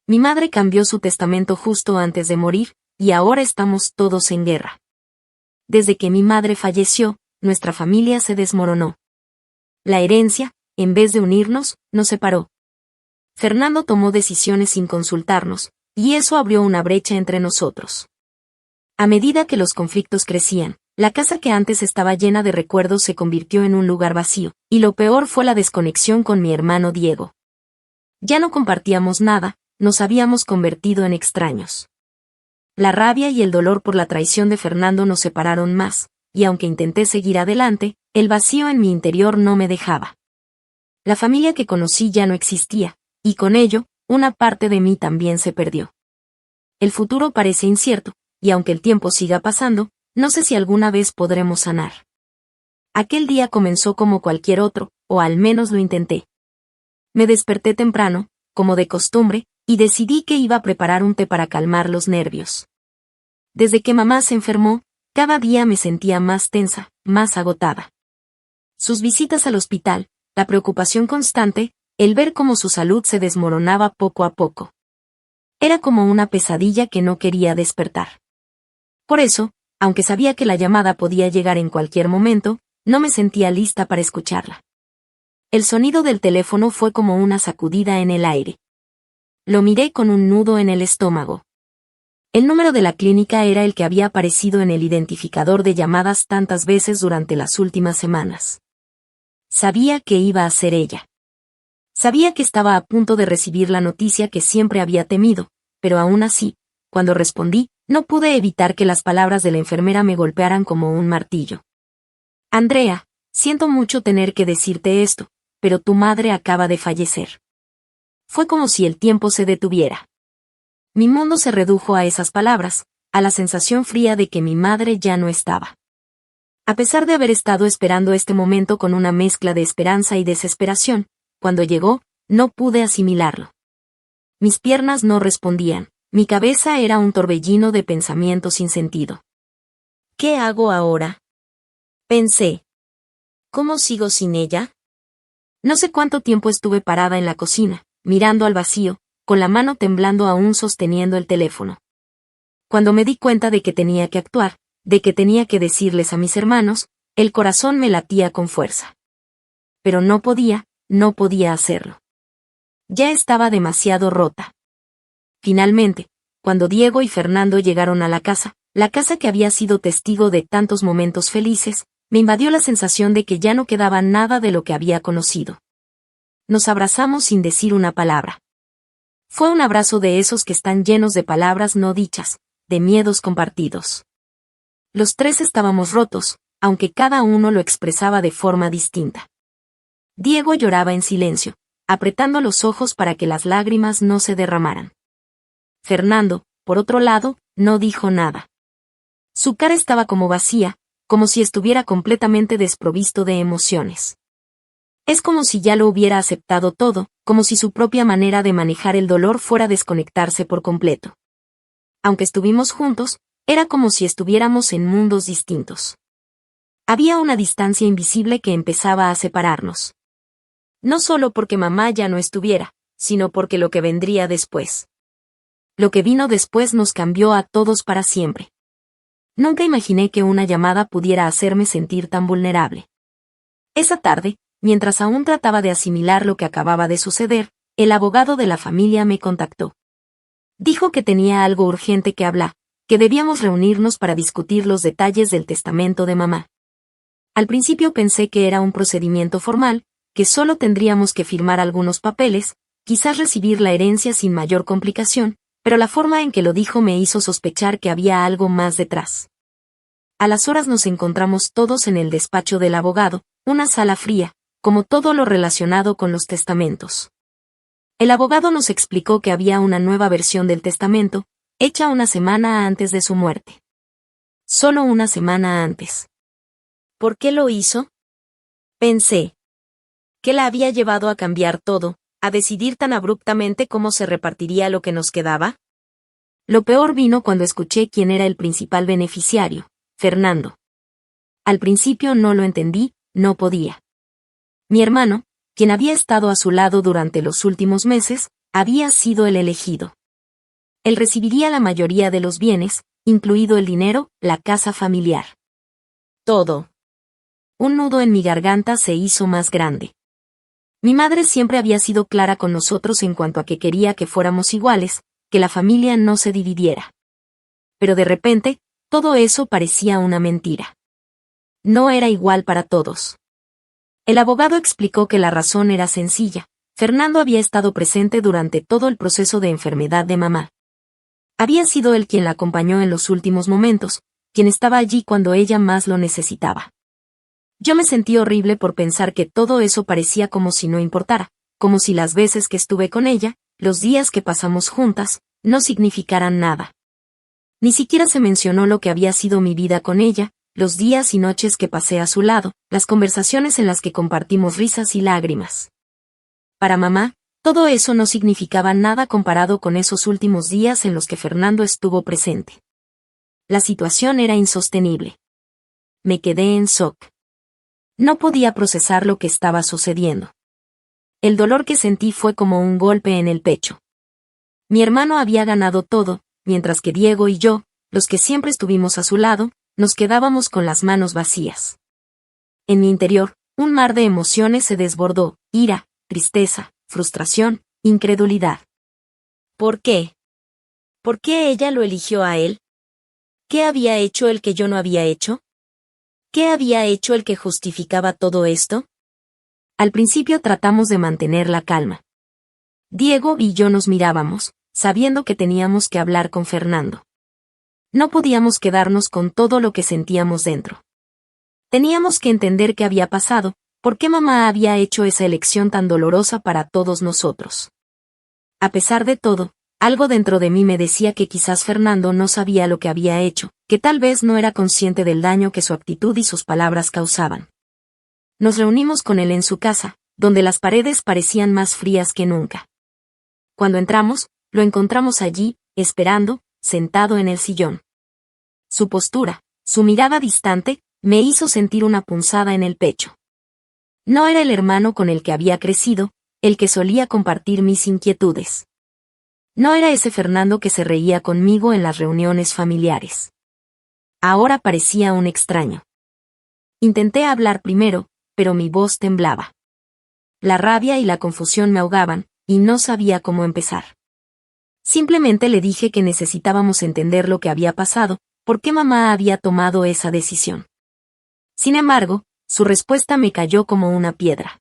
Mi madre cambió su testamento justo antes de morir, y ahora estamos todos en guerra. Desde que mi madre falleció, nuestra familia se desmoronó. La herencia, en vez de unirnos, nos separó. Fernando tomó decisiones sin consultarnos, y eso abrió una brecha entre nosotros. A medida que los conflictos crecían, la casa que antes estaba llena de recuerdos se convirtió en un lugar vacío, y lo peor fue la desconexión con mi hermano Diego. Ya no compartíamos nada, nos habíamos convertido en extraños. La rabia y el dolor por la traición de Fernando nos separaron más, y aunque intenté seguir adelante, el vacío en mi interior no me dejaba. La familia que conocí ya no existía, y con ello, una parte de mí también se perdió. El futuro parece incierto, y aunque el tiempo siga pasando, no sé si alguna vez podremos sanar. Aquel día comenzó como cualquier otro, o al menos lo intenté. Me desperté temprano, como de costumbre, y decidí que iba a preparar un té para calmar los nervios. Desde que mamá se enfermó, cada día me sentía más tensa, más agotada. Sus visitas al hospital, la preocupación constante, el ver cómo su salud se desmoronaba poco a poco. Era como una pesadilla que no quería despertar. Por eso, aunque sabía que la llamada podía llegar en cualquier momento, no me sentía lista para escucharla. El sonido del teléfono fue como una sacudida en el aire. Lo miré con un nudo en el estómago. El número de la clínica era el que había aparecido en el identificador de llamadas tantas veces durante las últimas semanas. Sabía que iba a ser ella. Sabía que estaba a punto de recibir la noticia que siempre había temido, pero aún así, cuando respondí, no pude evitar que las palabras de la enfermera me golpearan como un martillo. Andrea, siento mucho tener que decirte esto, pero tu madre acaba de fallecer. Fue como si el tiempo se detuviera. Mi mundo se redujo a esas palabras, a la sensación fría de que mi madre ya no estaba. A pesar de haber estado esperando este momento con una mezcla de esperanza y desesperación, cuando llegó, no pude asimilarlo. Mis piernas no respondían, mi cabeza era un torbellino de pensamientos sin sentido. ¿Qué hago ahora? Pensé. ¿Cómo sigo sin ella? No sé cuánto tiempo estuve parada en la cocina, mirando al vacío, con la mano temblando aún sosteniendo el teléfono. Cuando me di cuenta de que tenía que actuar, de que tenía que decirles a mis hermanos, el corazón me latía con fuerza. Pero no podía hacerlo. Ya estaba demasiado rota. Finalmente, cuando Diego y Fernando llegaron a la casa que había sido testigo de tantos momentos felices, me invadió la sensación de que ya no quedaba nada de lo que había conocido. Nos abrazamos sin decir una palabra. Fue un abrazo de esos que están llenos de palabras no dichas, de miedos compartidos. Los tres estábamos rotos, aunque cada uno lo expresaba de forma distinta. Diego lloraba en silencio, apretando los ojos para que las lágrimas no se derramaran. Fernando, por otro lado, no dijo nada. Su cara estaba como vacía, como si estuviera completamente desprovisto de emociones. Es como si ya lo hubiera aceptado todo, como si su propia manera de manejar el dolor fuera desconectarse por completo. Aunque estuvimos juntos, era como si estuviéramos en mundos distintos. Había una distancia invisible que empezaba a separarnos. No solo porque mamá ya no estuviera, sino porque lo que vendría después. Lo que vino después nos cambió a todos para siempre. Nunca imaginé que una llamada pudiera hacerme sentir tan vulnerable. Esa tarde, mientras aún trataba de asimilar lo que acababa de suceder, el abogado de la familia me contactó. Dijo que tenía algo urgente que hablar, que debíamos reunirnos para discutir los detalles del testamento de mamá. Al principio pensé que era un procedimiento formal, que solo tendríamos que firmar algunos papeles, quizás recibir la herencia sin mayor complicación, pero la forma en que lo dijo me hizo sospechar que había algo más detrás. A las horas nos encontramos todos en el despacho del abogado, una sala fría, como todo lo relacionado con los testamentos. El abogado nos explicó que había una nueva versión del testamento, hecha una semana antes de su muerte. Solo una semana antes. ¿Por qué lo hizo? Pensé. ¿Qué la había llevado a cambiar todo, a decidir tan abruptamente cómo se repartiría lo que nos quedaba? Lo peor vino cuando escuché quién era el principal beneficiario, Fernando. Al principio no lo entendí, no podía. Mi hermano, quien había estado a su lado durante los últimos meses, Había sido el elegido. Él recibiría la mayoría de los bienes, incluido el dinero, la casa familiar. Todo. Un nudo en mi garganta se hizo más grande. Mi madre siempre había sido clara con nosotros en cuanto a que quería que fuéramos iguales, que la familia no se dividiera. Pero de repente, todo eso parecía una mentira. No era igual para todos. El abogado explicó que la razón era sencilla. Fernando había estado presente durante todo el proceso de enfermedad de mamá. Había sido él quien la acompañó en los últimos momentos, quien estaba allí cuando ella más lo necesitaba. Yo me sentí horrible por pensar que todo eso parecía como si no importara, como si las veces que estuve con ella, los días que pasamos juntas, no significaran nada. Ni siquiera se mencionó lo que había sido mi vida con ella, los días y noches que pasé a su lado, las conversaciones en las que compartimos risas y lágrimas. Para mamá, todo eso no significaba nada comparado con esos últimos días en los que Fernando estuvo presente. La situación era insostenible. Me quedé en shock. No podía procesar lo que estaba sucediendo. El dolor que sentí fue como un golpe en el pecho. Mi hermano había ganado todo, mientras que Diego y yo, los que siempre estuvimos a su lado, nos quedábamos con las manos vacías. En mi interior, un mar de emociones se desbordó: ira, tristeza, frustración, incredulidad. ¿Por qué? ¿Por qué ella lo eligió a él? ¿Qué había hecho el que yo no había hecho? ¿Qué había hecho el que justificaba todo esto? Al principio tratamos de mantener la calma. Diego y yo nos mirábamos, sabiendo que teníamos que hablar con Fernando. No podíamos quedarnos con todo lo que sentíamos dentro. Teníamos que entender qué había pasado, por qué mamá había hecho esa elección tan dolorosa para todos nosotros. A pesar de todo, algo dentro de mí me decía que quizás Fernando no sabía lo que había hecho, que tal vez no era consciente del daño que su actitud y sus palabras causaban. Nos reunimos con él en su casa, donde las paredes parecían más frías que nunca. Cuando entramos, lo encontramos allí, esperando, sentado en el sillón. Su postura, su mirada distante, me hizo sentir una punzada en el pecho. No era el hermano con el que había crecido, el que solía compartir mis inquietudes. No era ese Fernando que se reía conmigo en las reuniones familiares. Ahora parecía un extraño. Intenté hablar primero, pero mi voz temblaba. La rabia y la confusión me ahogaban, y no sabía cómo empezar. Simplemente le dije que necesitábamos entender lo que había pasado, por qué mamá había tomado esa decisión. Sin embargo, su respuesta me cayó como una piedra.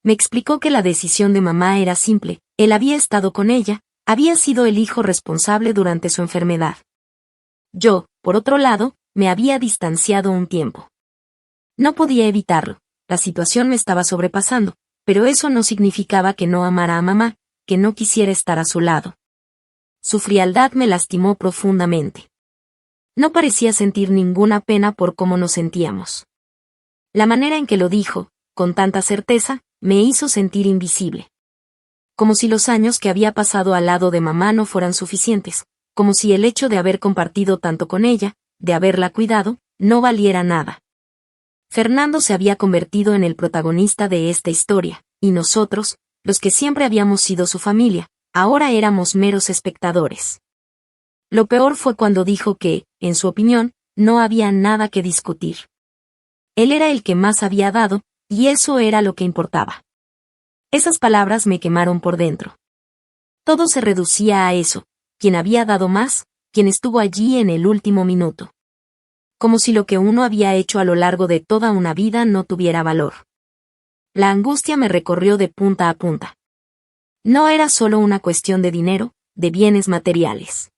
Me explicó que la decisión de mamá era simple: él había estado con ella, había sido el hijo responsable durante su enfermedad. Yo, por otro lado, me había distanciado un tiempo. No podía evitarlo, la situación me estaba sobrepasando, pero eso no significaba que no amara a mamá, que no quisiera estar a su lado. Su frialdad me lastimó profundamente. No parecía sentir ninguna pena por cómo nos sentíamos. La manera en que lo dijo, con tanta certeza, me hizo sentir invisible. Como si los años que había pasado al lado de mamá no fueran suficientes, como si el hecho de haber compartido tanto con ella, de haberla cuidado, no valiera nada. Fernando se había convertido en el protagonista de esta historia, y nosotros, los que siempre habíamos sido su familia, ahora éramos meros espectadores. Lo peor fue cuando dijo que, en su opinión, no había nada que discutir. Él era el que más había dado, y eso era lo que importaba. Esas palabras me quemaron por dentro. Todo se reducía a eso: quien había dado más, quien estuvo allí en el último minuto. Como si lo que uno había hecho a lo largo de toda una vida no tuviera valor. La angustia me recorrió de punta a punta. No era solo una cuestión de dinero, de bienes materiales.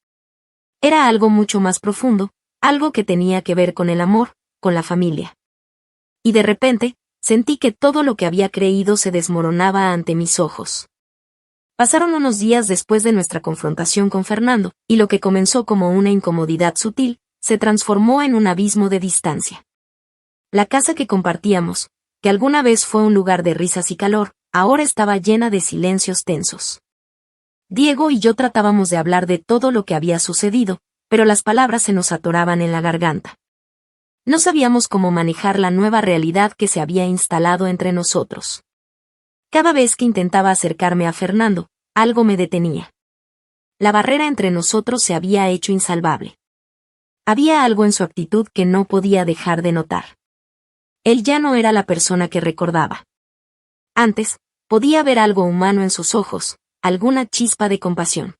Era algo mucho más profundo, algo que tenía que ver con el amor, con la familia. Y de repente, sentí que todo lo que había creído se desmoronaba ante mis ojos. Pasaron unos días después de nuestra confrontación con Fernando, y lo que comenzó como una incomodidad sutil, se transformó en un abismo de distancia. La casa que compartíamos, que alguna vez fue un lugar de risas y calor, ahora estaba llena de silencios tensos. Diego y yo tratábamos de hablar de todo lo que había sucedido, pero las palabras se nos atoraban en la garganta. No sabíamos cómo manejar la nueva realidad que se había instalado entre nosotros. Cada vez que intentaba acercarme a Fernando, algo me detenía. La barrera entre nosotros se había hecho insalvable. Había algo en su actitud que no podía dejar de notar. Él ya no era la persona que recordaba. Antes, podía ver algo humano en sus ojos, alguna chispa de compasión.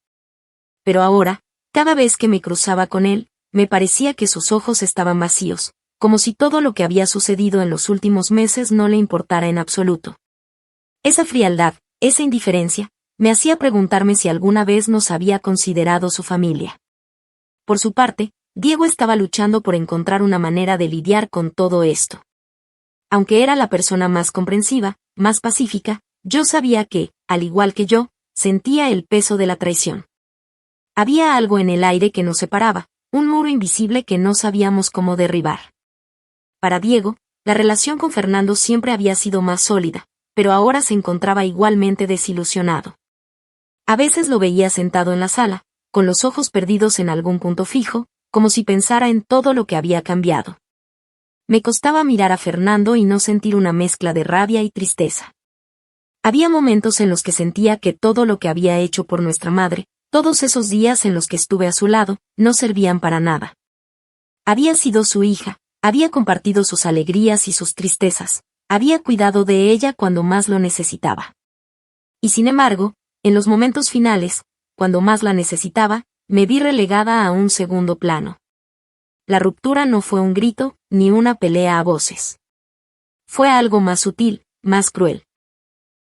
Pero ahora, cada vez que me cruzaba con él, me parecía que sus ojos estaban vacíos, como si todo lo que había sucedido en los últimos meses no le importara en absoluto. Esa frialdad, esa indiferencia, me hacía preguntarme si alguna vez nos había considerado su familia. Por su parte, Diego estaba luchando por encontrar una manera de lidiar con todo esto. Aunque era la persona más comprensiva, más pacífica, yo sabía que, al igual que yo, sentía el peso de la traición. Había algo en el aire que nos separaba, un muro invisible que no sabíamos cómo derribar. Para Diego, la relación con Fernando siempre había sido más sólida, pero ahora se encontraba igualmente desilusionado. A veces lo veía sentado en la sala, con los ojos perdidos en algún punto fijo, como si pensara en todo lo que había cambiado. Me costaba mirar a Fernando y no sentir una mezcla de rabia y tristeza. Había momentos en los que sentía que todo lo que había hecho por nuestra madre, todos esos días en los que estuve a su lado, no servían para nada. Había sido su hija, había compartido sus alegrías y sus tristezas, había cuidado de ella cuando más lo necesitaba. Y sin embargo, en los momentos finales, cuando más la necesitaba, me vi relegada a un segundo plano. La ruptura no fue un grito, ni una pelea a voces. Fue algo más sutil, más cruel.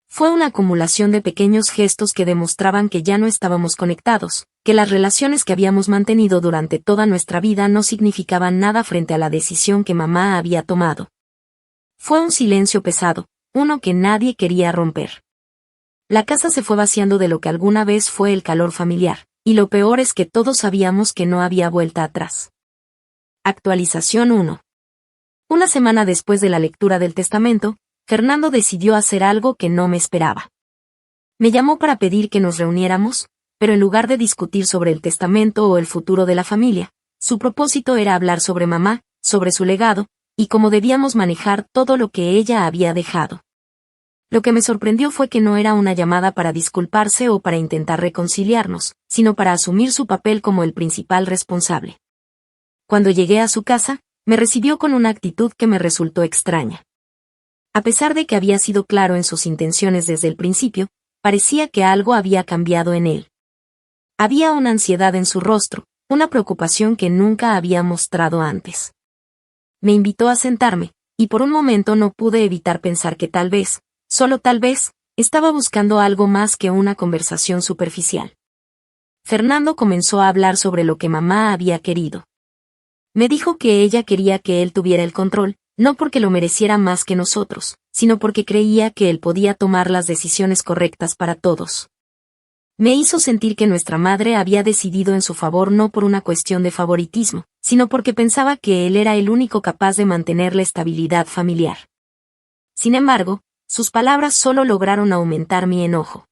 Fue una acumulación de pequeños gestos que demostraban que ya no estábamos conectados, que las relaciones que habíamos mantenido durante toda nuestra vida no significaban nada frente a la decisión que mamá había tomado. Fue un silencio pesado, uno que nadie quería romper. La casa se fue vaciando de lo que alguna vez fue el calor familiar, y lo peor es que todos sabíamos que no había vuelta atrás. Actualización 1. Una semana después de la lectura del testamento, Fernando decidió hacer algo que no me esperaba. Me llamó para pedir que nos reuniéramos, pero en lugar de discutir sobre el testamento o el futuro de la familia, su propósito era hablar sobre mamá, sobre su legado, y cómo debíamos manejar todo lo que ella había dejado. Lo que me sorprendió fue que no era una llamada para disculparse o para intentar reconciliarnos, sino para asumir su papel como el principal responsable. Cuando llegué a su casa, me recibió con una actitud que me resultó extraña. A pesar de que había sido claro en sus intenciones desde el principio, parecía que algo había cambiado en él. Había una ansiedad en su rostro, una preocupación que nunca había mostrado antes. Me invitó a sentarme, y por un momento no pude evitar pensar que tal vez, solo tal vez, estaba buscando algo más que una conversación superficial. Fernando comenzó a hablar sobre lo que mamá había querido. Me dijo que ella quería que él tuviera el control, no porque lo mereciera más que nosotros, sino porque creía que él podía tomar las decisiones correctas para todos. Me hizo sentir que nuestra madre había decidido en su favor no por una cuestión de favoritismo, sino porque pensaba que él era el único capaz de mantener la estabilidad familiar. Sin embargo, sus palabras solo lograron aumentar mi enojo.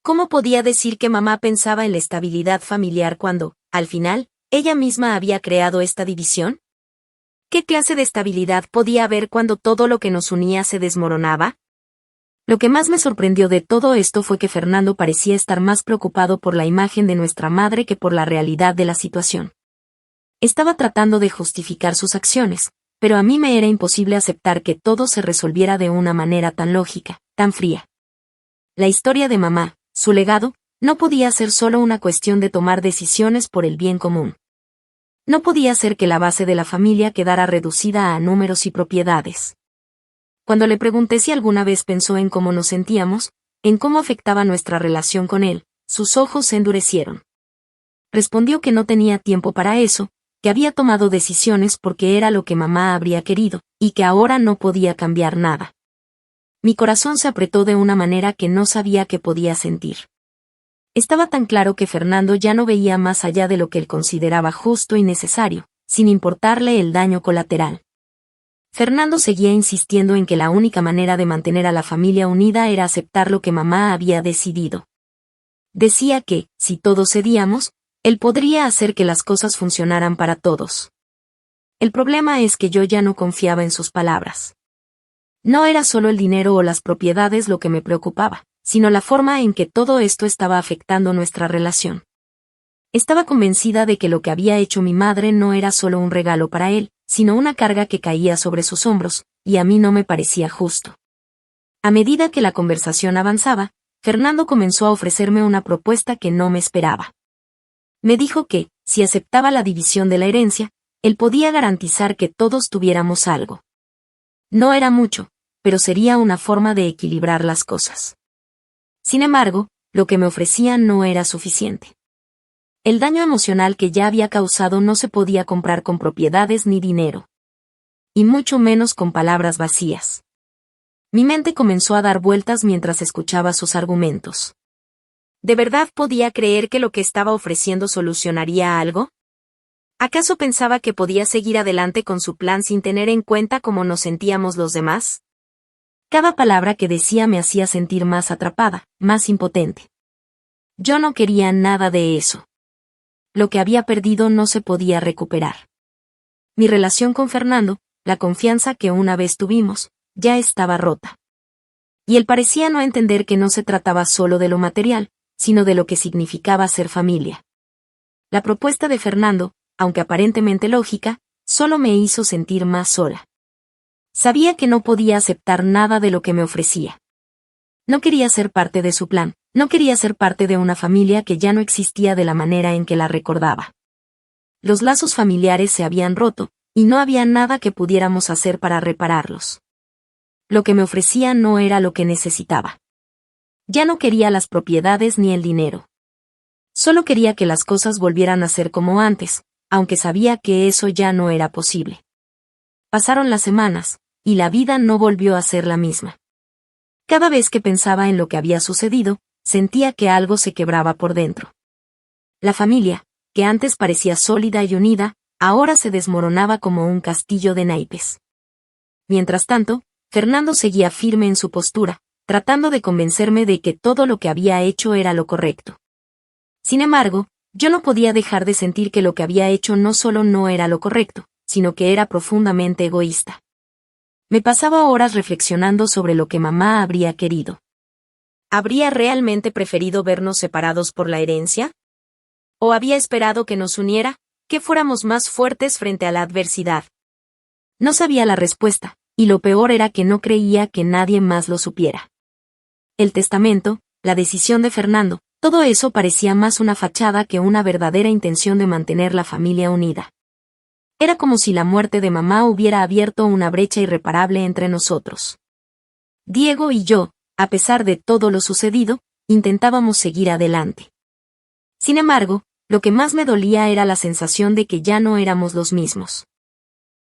¿Cómo podía decir que mamá pensaba en la estabilidad familiar cuando, al final, ella misma había creado esta división? ¿Qué clase de estabilidad podía haber cuando todo lo que nos unía se desmoronaba? Lo que más me sorprendió de todo esto fue que Fernando parecía estar más preocupado por la imagen de nuestra madre que por la realidad de la situación. Estaba tratando de justificar sus acciones, pero a mí me era imposible aceptar que todo se resolviera de una manera tan lógica, tan fría. La historia de mamá, su legado, no podía ser solo una cuestión de tomar decisiones por el bien común. No podía ser que la base de la familia quedara reducida a números y propiedades. Cuando le pregunté si alguna vez pensó en cómo nos sentíamos, en cómo afectaba nuestra relación con él, sus ojos se endurecieron. Respondió que no tenía tiempo para eso, que había tomado decisiones porque era lo que mamá habría querido, y que ahora no podía cambiar nada. Mi corazón se apretó de una manera que no sabía que podía sentir. Estaba tan claro que Fernando ya no veía más allá de lo que él consideraba justo y necesario, sin importarle el daño colateral. Fernando seguía insistiendo en que la única manera de mantener a la familia unida era aceptar lo que mamá había decidido. Decía que, si todos cedíamos, él podría hacer que las cosas funcionaran para todos. El problema es que yo ya no confiaba en sus palabras. No era solo el dinero o las propiedades lo que me preocupaba, sino la forma en que todo esto estaba afectando nuestra relación. Estaba convencida de que lo que había hecho mi madre no era solo un regalo para él, sino una carga que caía sobre sus hombros, y a mí no me parecía justo. A medida que la conversación avanzaba, Fernando comenzó a ofrecerme una propuesta que no me esperaba. Me dijo que, si aceptaba la división de la herencia, él podía garantizar que todos tuviéramos algo. No era mucho, pero sería una forma de equilibrar las cosas. Sin embargo, lo que me ofrecía no era suficiente. El daño emocional que ya había causado no se podía comprar con propiedades ni dinero. Y mucho menos con palabras vacías. Mi mente comenzó a dar vueltas mientras escuchaba sus argumentos. ¿De verdad podía creer que lo que estaba ofreciendo solucionaría algo? ¿Acaso pensaba que podía seguir adelante con su plan sin tener en cuenta cómo nos sentíamos los demás? Cada palabra que decía me hacía sentir más atrapada, más impotente. Yo no quería nada de eso. Lo que había perdido no se podía recuperar. Mi relación con Fernando, la confianza que una vez tuvimos, ya estaba rota. Y él parecía no entender que no se trataba solo de lo material, sino de lo que significaba ser familia. La propuesta de Fernando, aunque aparentemente lógica, solo me hizo sentir más sola. Sabía que no podía aceptar nada de lo que me ofrecía. No quería ser parte de su plan, no quería ser parte de una familia que ya no existía de la manera en que la recordaba. Los lazos familiares se habían roto, y no había nada que pudiéramos hacer para repararlos. Lo que me ofrecía no era lo que necesitaba. Ya no quería las propiedades ni el dinero. Solo quería que las cosas volvieran a ser como antes, aunque sabía que eso ya no era posible. Pasaron las semanas, y la vida no volvió a ser la misma. Cada vez que pensaba en lo que había sucedido, sentía que algo se quebraba por dentro. La familia, que antes parecía sólida y unida, ahora se desmoronaba como un castillo de naipes. Mientras tanto, Fernando seguía firme en su postura, tratando de convencerme de que todo lo que había hecho era lo correcto. Sin embargo, yo no podía dejar de sentir que lo que había hecho no solo no era lo correcto, sino que era profundamente egoísta. Me pasaba horas reflexionando sobre lo que mamá habría querido. ¿Habría realmente preferido vernos separados por la herencia? ¿O había esperado que nos uniera, que fuéramos más fuertes frente a la adversidad? No sabía la respuesta, y lo peor era que no creía que nadie más lo supiera. El testamento, la decisión de Fernando, todo eso parecía más una fachada que una verdadera intención de mantener la familia unida. Era como si la muerte de mamá hubiera abierto una brecha irreparable entre nosotros. Diego y yo, a pesar de todo lo sucedido, intentábamos seguir adelante. Sin embargo, lo que más me dolía era la sensación de que ya no éramos los mismos.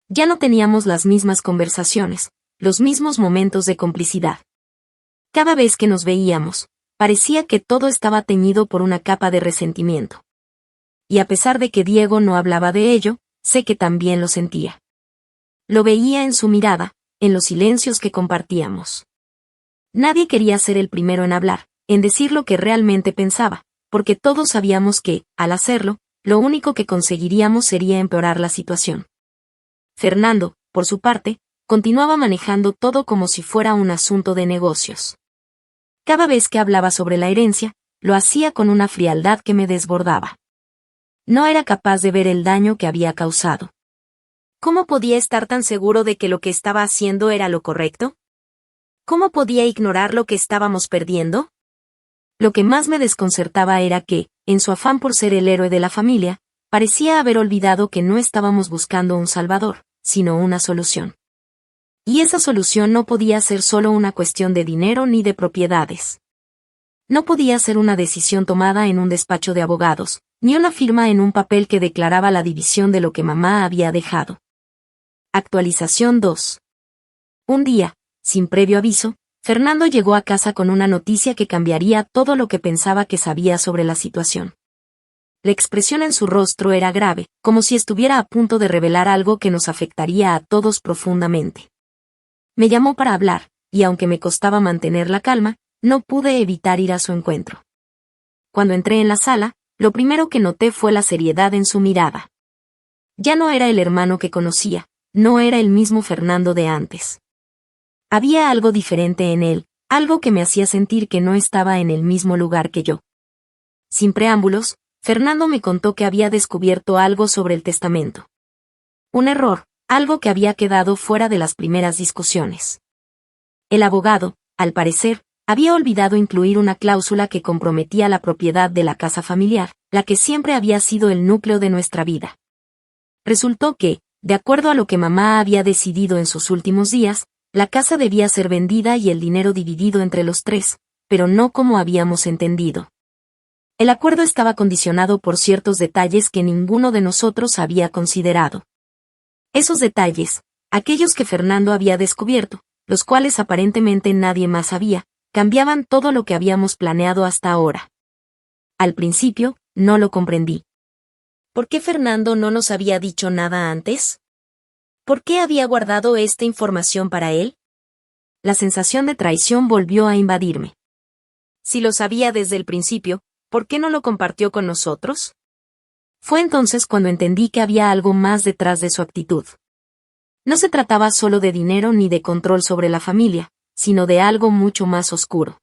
Ya no teníamos las mismas conversaciones, los mismos momentos de complicidad. Cada vez que nos veíamos, parecía que todo estaba teñido por una capa de resentimiento. Y a pesar de que Diego no hablaba de ello, sé que también lo sentía. Lo veía en su mirada, en los silencios que compartíamos. Nadie quería ser el primero en hablar, en decir lo que realmente pensaba, porque todos sabíamos que, al hacerlo, lo único que conseguiríamos sería empeorar la situación. Fernando, por su parte, continuaba manejando todo como si fuera un asunto de negocios. Cada vez que hablaba sobre la herencia, lo hacía con una frialdad que me desbordaba. No era capaz de ver el daño que había causado. ¿Cómo podía estar tan seguro de que lo que estaba haciendo era lo correcto? ¿Cómo podía ignorar lo que estábamos perdiendo? Lo que más me desconcertaba era que, en su afán por ser el héroe de la familia, parecía haber olvidado que no estábamos buscando un salvador, sino una solución. Y esa solución no podía ser solo una cuestión de dinero ni de propiedades. No podía ser una decisión tomada en un despacho de abogados, ni una firma en un papel que declaraba la división de lo que mamá había dejado. Actualización 2. Un día, sin previo aviso, Fernando llegó a casa con una noticia que cambiaría todo lo que pensaba que sabía sobre la situación. La expresión en su rostro era grave, como si estuviera a punto de revelar algo que nos afectaría a todos profundamente. Me llamó para hablar, y aunque me costaba mantener la calma, no pude evitar ir a su encuentro. Cuando entré en la sala, lo primero que noté fue la seriedad en su mirada. Ya no era el hermano que conocía, no era el mismo Fernando de antes. Había algo diferente en él, algo que me hacía sentir que no estaba en el mismo lugar que yo. Sin preámbulos, Fernando me contó que había descubierto algo sobre el testamento. Un error, algo que había quedado fuera de las primeras discusiones. El abogado, al parecer, había olvidado incluir una cláusula que comprometía la propiedad de la casa familiar, la que siempre había sido el núcleo de nuestra vida. Resultó que, de acuerdo a lo que mamá había decidido en sus últimos días, la casa debía ser vendida y el dinero dividido entre los tres, pero no como habíamos entendido. El acuerdo estaba condicionado por ciertos detalles que ninguno de nosotros había considerado. Esos detalles, aquellos que Fernando había descubierto, los cuales aparentemente nadie más sabía, cambiaban todo lo que habíamos planeado hasta ahora. Al principio, no lo comprendí. ¿Por qué Fernando no nos había dicho nada antes? ¿Por qué había guardado esta información para él? La sensación de traición volvió a invadirme. Si lo sabía desde el principio, ¿por qué no lo compartió con nosotros? Fue entonces cuando entendí que había algo más detrás de su actitud. No se trataba solo de dinero ni de control sobre la familia, sino de algo mucho más oscuro.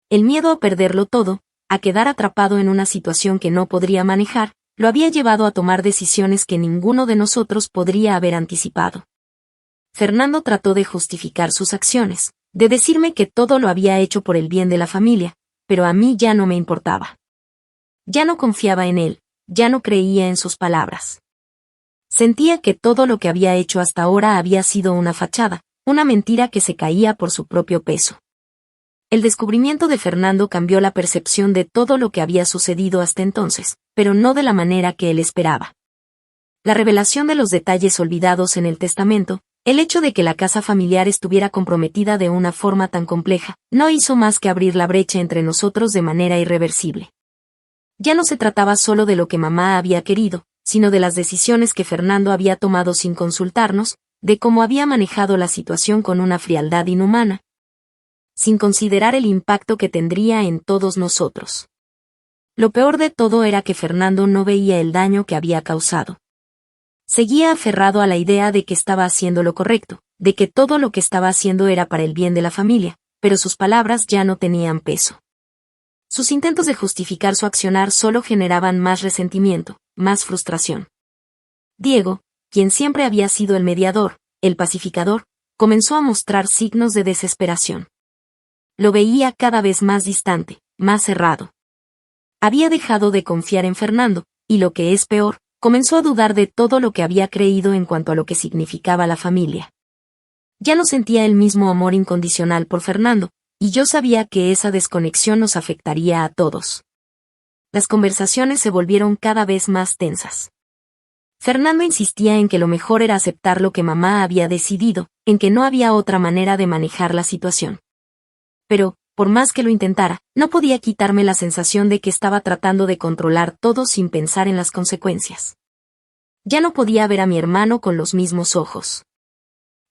El miedo a perderlo todo, a quedar atrapado en una situación que no podría manejar, lo había llevado a tomar decisiones que ninguno de nosotros podría haber anticipado. Fernando trató de justificar sus acciones, de decirme que todo lo había hecho por el bien de la familia, pero a mí ya no me importaba. Ya no confiaba en él, ya no creía en sus palabras. Sentía que todo lo que había hecho hasta ahora había sido una fachada, una mentira que se caía por su propio peso. El descubrimiento de Fernando cambió la percepción de todo lo que había sucedido hasta entonces, pero no de la manera que él esperaba. La revelación de los detalles olvidados en el testamento, el hecho de que la casa familiar estuviera comprometida de una forma tan compleja, no hizo más que abrir la brecha entre nosotros de manera irreversible. Ya no se trataba solo de lo que mamá había querido, sino de las decisiones que Fernando había tomado sin consultarnos, de cómo había manejado la situación con una frialdad inhumana, sin considerar el impacto que tendría en todos nosotros. Lo peor de todo era que Fernando no veía el daño que había causado. Seguía aferrado a la idea de que estaba haciendo lo correcto, de que todo lo que estaba haciendo era para el bien de la familia, pero sus palabras ya no tenían peso. Sus intentos de justificar su accionar solo generaban más resentimiento, más frustración. Diego, quien siempre había sido el mediador, el pacificador, comenzó a mostrar signos de desesperación. Lo veía cada vez más distante, más cerrado. Había dejado de confiar en Fernando, y lo que es peor, comenzó a dudar de todo lo que había creído en cuanto a lo que significaba la familia. Ya no sentía el mismo amor incondicional por Fernando, y yo sabía que esa desconexión nos afectaría a todos. Las conversaciones se volvieron cada vez más tensas. Fernando insistía en que lo mejor era aceptar lo que mamá había decidido, en que no había otra manera de manejar la situación. Pero, por más que lo intentara, no podía quitarme la sensación de que estaba tratando de controlar todo sin pensar en las consecuencias. Ya no podía ver a mi hermano con los mismos ojos.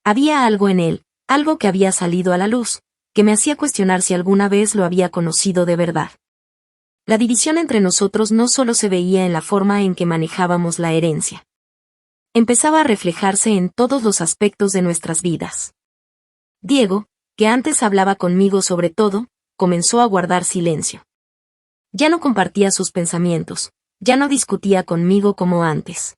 Había algo en él, algo que había salido a la luz, que me hacía cuestionar si alguna vez lo había conocido de verdad. La división entre nosotros no solo se veía en la forma en que manejábamos la herencia. Empezaba a reflejarse en todos los aspectos de nuestras vidas. Diego, que antes hablaba conmigo sobre todo, comenzó a guardar silencio. Ya no compartía sus pensamientos, ya no discutía conmigo como antes.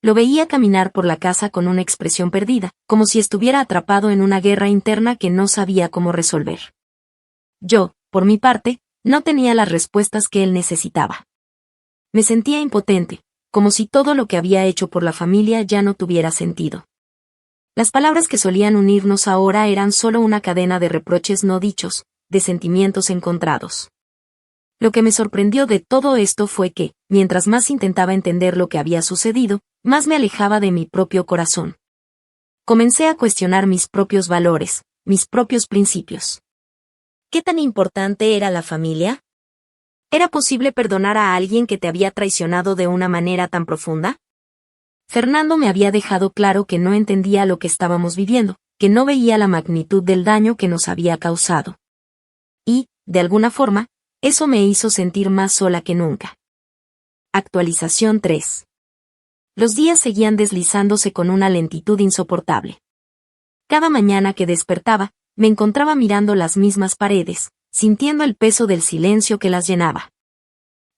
Lo veía caminar por la casa con una expresión perdida, como si estuviera atrapado en una guerra interna que no sabía cómo resolver. Yo, por mi parte, no tenía las respuestas que él necesitaba. Me sentía impotente, como si todo lo que había hecho por la familia ya no tuviera sentido. Las palabras que solían unirnos ahora eran solo una cadena de reproches no dichos, de sentimientos encontrados. Lo que me sorprendió de todo esto fue que, mientras más intentaba entender lo que había sucedido, más me alejaba de mi propio corazón. Comencé a cuestionar mis propios valores, mis propios principios. ¿Qué tan importante era la familia? ¿Era posible perdonar a alguien que te había traicionado de una manera tan profunda? Fernando me había dejado claro que no entendía lo que estábamos viviendo, que no veía la magnitud del daño que nos había causado. Y, de alguna forma, eso me hizo sentir más sola que nunca. Actualización 3. Los días seguían deslizándose con una lentitud insoportable. Cada mañana que despertaba, me encontraba mirando las mismas paredes, sintiendo el peso del silencio que las llenaba.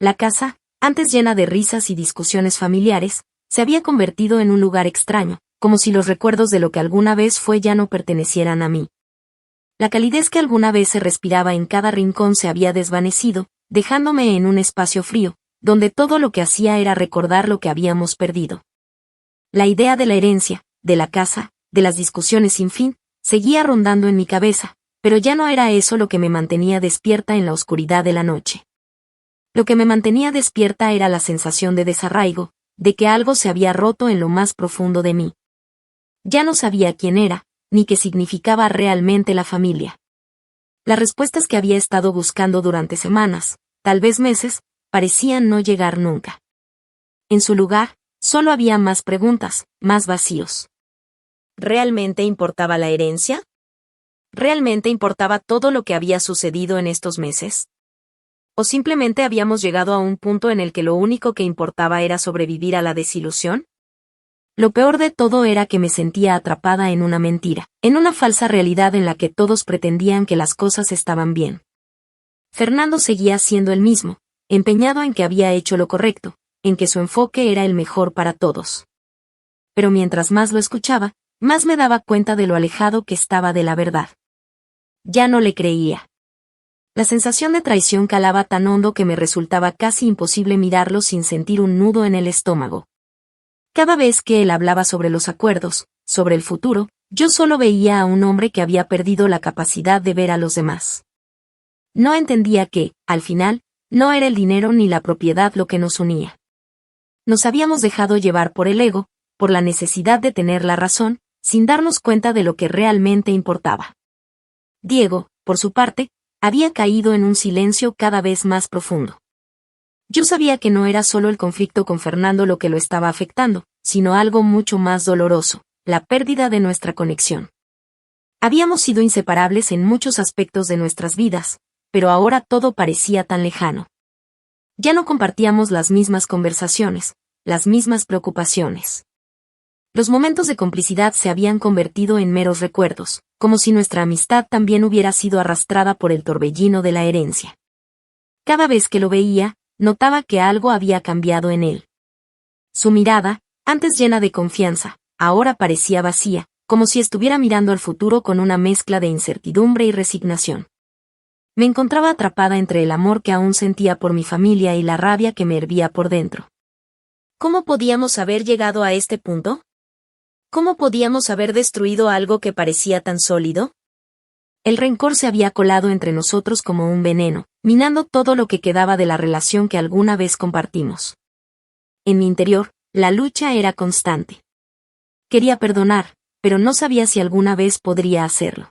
La casa, antes llena de risas y discusiones familiares, se había convertido en un lugar extraño, como si los recuerdos de lo que alguna vez fue ya no pertenecieran a mí. La calidez que alguna vez se respiraba en cada rincón se había desvanecido, dejándome en un espacio frío, donde todo lo que hacía era recordar lo que habíamos perdido. La idea de la herencia, de la casa, de las discusiones sin fin, seguía rondando en mi cabeza, pero ya no era eso lo que me mantenía despierta en la oscuridad de la noche. Lo que me mantenía despierta era la sensación de desarraigo, de que algo se había roto en lo más profundo de mí. Ya no sabía quién era, ni qué significaba realmente la familia. Las respuestas que había estado buscando durante semanas, tal vez meses, parecían no llegar nunca. En su lugar, solo había más preguntas, más vacíos. ¿Realmente importaba la herencia? ¿Realmente importaba todo lo que había sucedido en estos meses? ¿O simplemente habíamos llegado a un punto en el que lo único que importaba era sobrevivir a la desilusión? Lo peor de todo era que me sentía atrapada en una mentira, en una falsa realidad en la que todos pretendían que las cosas estaban bien. Fernando seguía siendo el mismo, empeñado en que había hecho lo correcto, en que su enfoque era el mejor para todos. Pero mientras más lo escuchaba, más me daba cuenta de lo alejado que estaba de la verdad. Ya no le creía. La sensación de traición calaba tan hondo que me resultaba casi imposible mirarlo sin sentir un nudo en el estómago. Cada vez que él hablaba sobre los acuerdos, sobre el futuro, yo solo veía a un hombre que había perdido la capacidad de ver a los demás. No entendía que, al final, no era el dinero ni la propiedad lo que nos unía. Nos habíamos dejado llevar por el ego, por la necesidad de tener la razón, sin darnos cuenta de lo que realmente importaba. Diego, por su parte, había caído en un silencio cada vez más profundo. Yo sabía que no era solo el conflicto con Fernando lo que lo estaba afectando, sino algo mucho más doloroso, la pérdida de nuestra conexión. Habíamos sido inseparables en muchos aspectos de nuestras vidas, pero ahora todo parecía tan lejano. Ya no compartíamos las mismas conversaciones, las mismas preocupaciones. Los momentos de complicidad se habían convertido en meros recuerdos, como si nuestra amistad también hubiera sido arrastrada por el torbellino de la herencia. Cada vez que lo veía, notaba que algo había cambiado en él. Su mirada, antes llena de confianza, ahora parecía vacía, como si estuviera mirando al futuro con una mezcla de incertidumbre y resignación. Me encontraba atrapada entre el amor que aún sentía por mi familia y la rabia que me hervía por dentro. ¿Cómo podíamos haber llegado a este punto? ¿Cómo podíamos haber destruido algo que parecía tan sólido? El rencor se había colado entre nosotros como un veneno, minando todo lo que quedaba de la relación que alguna vez compartimos. En mi interior, la lucha era constante. Quería perdonar, pero no sabía si alguna vez podría hacerlo.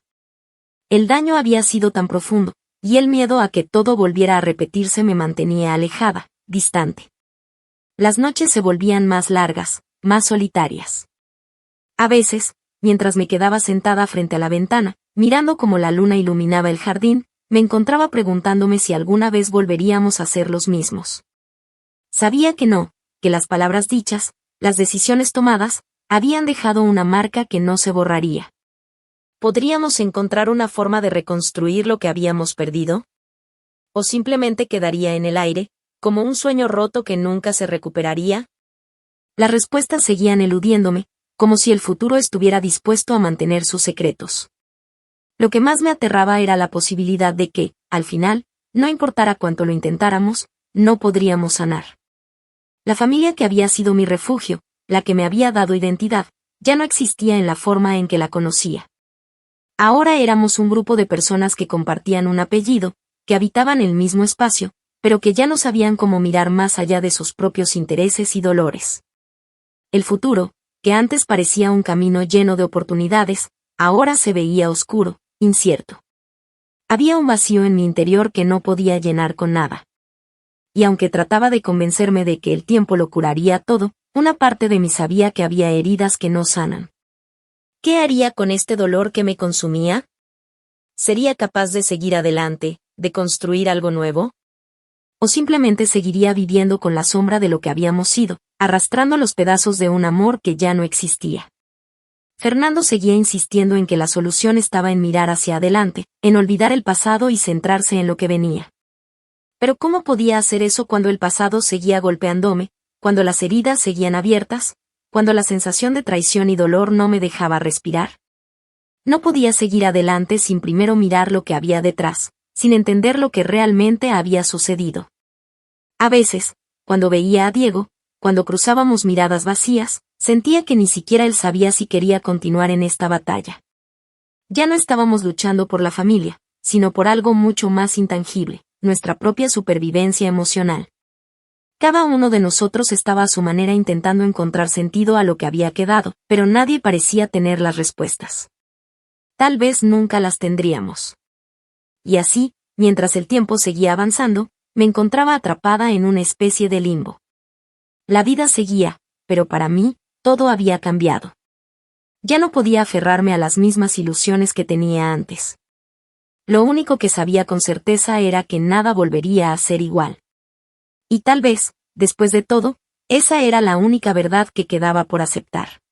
El daño había sido tan profundo, y el miedo a que todo volviera a repetirse me mantenía alejada, distante. Las noches se volvían más largas, más solitarias. A veces, mientras me quedaba sentada frente a la ventana, mirando cómo la luna iluminaba el jardín, me encontraba preguntándome si alguna vez volveríamos a ser los mismos. Sabía que no, que las palabras dichas, las decisiones tomadas, habían dejado una marca que no se borraría. ¿Podríamos encontrar una forma de reconstruir lo que habíamos perdido? ¿O simplemente quedaría en el aire, como un sueño roto que nunca se recuperaría? Las respuestas seguían eludiéndome, como si el futuro estuviera dispuesto a mantener sus secretos. Lo que más me aterraba era la posibilidad de que, al final, no importara cuánto lo intentáramos, no podríamos sanar. La familia que había sido mi refugio, la que me había dado identidad, ya no existía en la forma en que la conocía. Ahora éramos un grupo de personas que compartían un apellido, que habitaban el mismo espacio, pero que ya no sabían cómo mirar más allá de sus propios intereses y dolores. El futuro, que antes parecía un camino lleno de oportunidades, ahora se veía oscuro, incierto. Había un vacío en mi interior que no podía llenar con nada. Y aunque trataba de convencerme de que el tiempo lo curaría todo, una parte de mí sabía que había heridas que no sanan. ¿Qué haría con este dolor que me consumía? ¿Sería capaz de seguir adelante, de construir algo nuevo? ¿O simplemente seguiría viviendo con la sombra de lo que habíamos sido, arrastrando los pedazos de un amor que ya no existía? Fernando seguía insistiendo en que la solución estaba en mirar hacia adelante, en olvidar el pasado y centrarse en lo que venía. Pero ¿cómo podía hacer eso cuando el pasado seguía golpeándome, cuando las heridas seguían abiertas, cuando la sensación de traición y dolor no me dejaba respirar? No podía seguir adelante sin primero mirar lo que había detrás, sin entender lo que realmente había sucedido. A veces, cuando veía a Diego, cuando cruzábamos miradas vacías, sentía que ni siquiera él sabía si quería continuar en esta batalla. Ya no estábamos luchando por la familia, sino por algo mucho más intangible, nuestra propia supervivencia emocional. Cada uno de nosotros estaba a su manera intentando encontrar sentido a lo que había quedado, pero nadie parecía tener las respuestas. Tal vez nunca las tendríamos. Y así, mientras el tiempo seguía avanzando, me encontraba atrapada en una especie de limbo. La vida seguía, pero para mí, todo había cambiado. Ya no podía aferrarme a las mismas ilusiones que tenía antes. Lo único que sabía con certeza era que nada volvería a ser igual. Y tal vez, después de todo, esa era la única verdad que quedaba por aceptar.